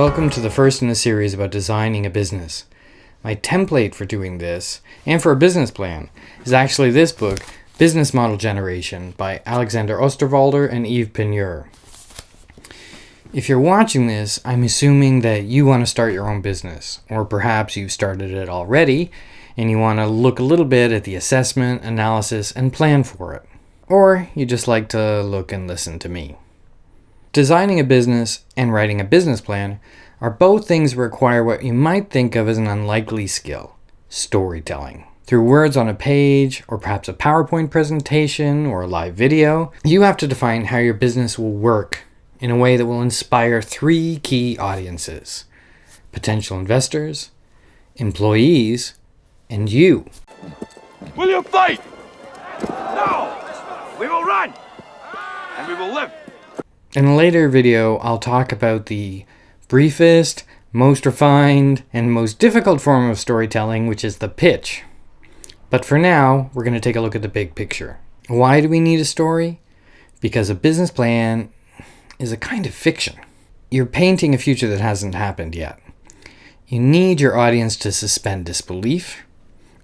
Welcome to the first in a series about designing a business. My template for doing this, and for a business plan, is actually this book, Business Model Generation, by Alexander Osterwalder and Yves Pigneur. If you're watching this, I'm assuming that you want to start your own business, or perhaps you've started it already, and you want to look a little bit at the assessment, analysis, and plan for it. Or you just like to look and listen to me. Designing a business and writing a business plan are both things that require what you might think of as an unlikely skill, storytelling. Through words on a page, or perhaps a PowerPoint presentation, or a live video, you have to define how your business will work in a way that will inspire three key audiences: potential investors, employees, and you. Will you fight? No! We will run! And we will live! In a later video, I'll talk about the briefest, most refined, and most difficult form of storytelling, which is the pitch. But for now, we're going to take a look at the big picture. Why do we need a story? Because a business plan is a kind of fiction. You're painting a future that hasn't happened yet. You need your audience to suspend disbelief,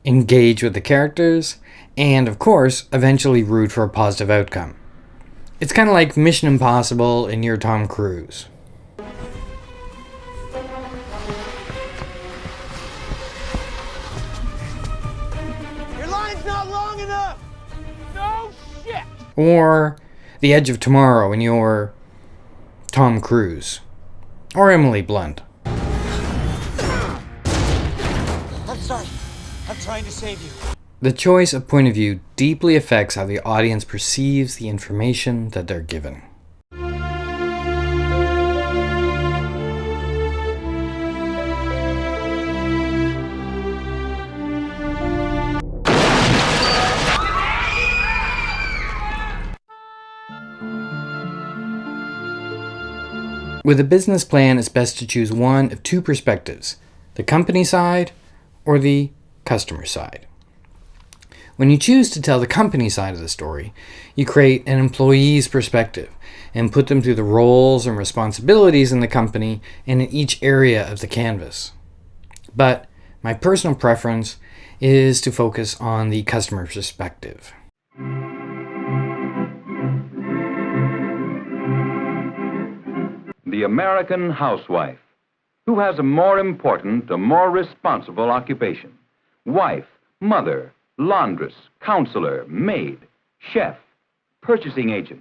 engage with the characters, and of course, eventually root for a positive outcome. It's kind of like Mission Impossible and you're Tom Cruise. Your line's not long enough! No shit! Or The Edge of Tomorrow and you're Tom Cruise. Or Emily Blunt. I'm sorry. I'm trying to save you. The choice of point of view deeply affects how the audience perceives the information that they're given. With a business plan, it's best to choose one of two perspectives: the company side or the customer side. When you choose to tell the company side of the story, you create an employee's perspective and put them through the roles and responsibilities in the company and in each area of the canvas. But my personal preference is to focus on the customer perspective. The American housewife. Who has a more important, a more responsible occupation? Wife, mother, laundress, counselor, maid, chef, purchasing agent.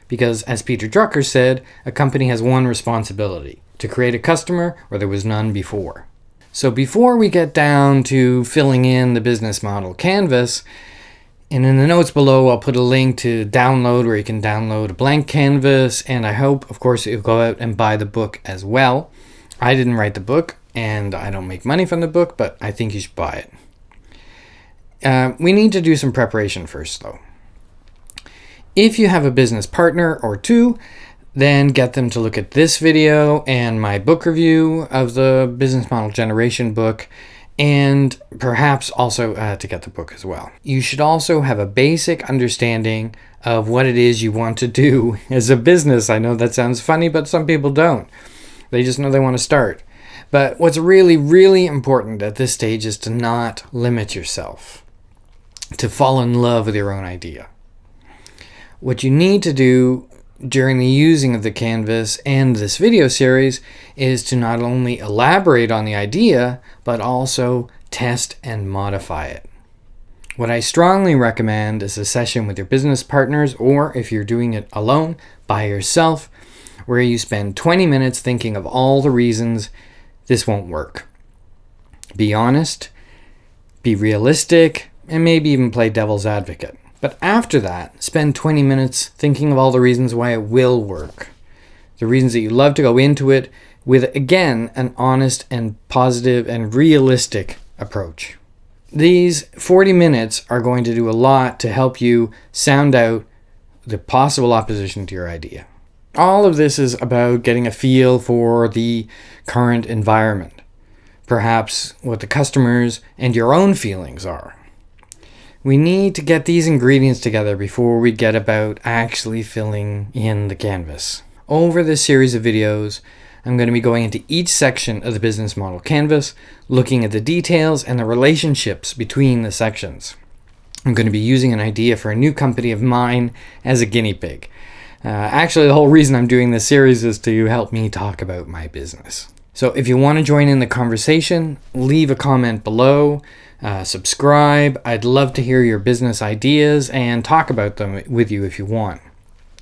Because, as Peter Drucker said, a company has one responsibility: to create a customer where there was none before. So before we get down to filling in the business model canvas, and in the notes below I'll put a link to download where you can download a blank canvas, and I hope, of course, you'll go out and buy the book as well. I didn't write the book, and I don't make money from the book, but I think you should buy it. We need to do some preparation first, though. If you have a business partner or two, then get them to look at this video and my book review of the Business Model Generation book, and perhaps also to get the book as well. You should also have a basic understanding of what it is you want to do as a business. I know that sounds funny, but some people don't. They just know they want to start. But what's really, really important at this stage is to not limit yourself, to fall in love with your own idea. What you need to do during the using of the canvas and this video series is to not only elaborate on the idea, but also test and modify it. What I strongly recommend is a session with your business partners, or if you're doing it alone, by yourself, where you spend 20 minutes thinking of all the reasons this won't work. Be honest, be realistic, and maybe even play devil's advocate. But after that, spend 20 minutes thinking of all the reasons why it will work. The reasons that you love to go into it with, again, an honest and positive and realistic approach. These 40 minutes are going to do a lot to help you sound out the possible opposition to your idea. All of this is about getting a feel for the current environment, perhaps what the customers and your own feelings are. We need to get these ingredients together before we get about actually filling in the canvas. Over this series of videos, I'm going to be going into each section of the business model canvas, looking at the details and the relationships between the sections. I'm going to be using an idea for a new company of mine as a guinea pig. Actually, the whole reason I'm doing this series is to help me talk about my business. So if you want to join in the conversation, leave a comment below, subscribe. I'd love to hear your business ideas and talk about them with you if you want.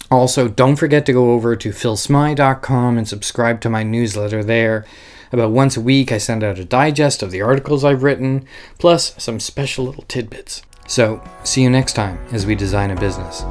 Also, don't forget to go over to philsmy.com and subscribe to my newsletter there. About once a week, I send out a digest of the articles I've written, plus some special little tidbits. So, see you next time as we design a business.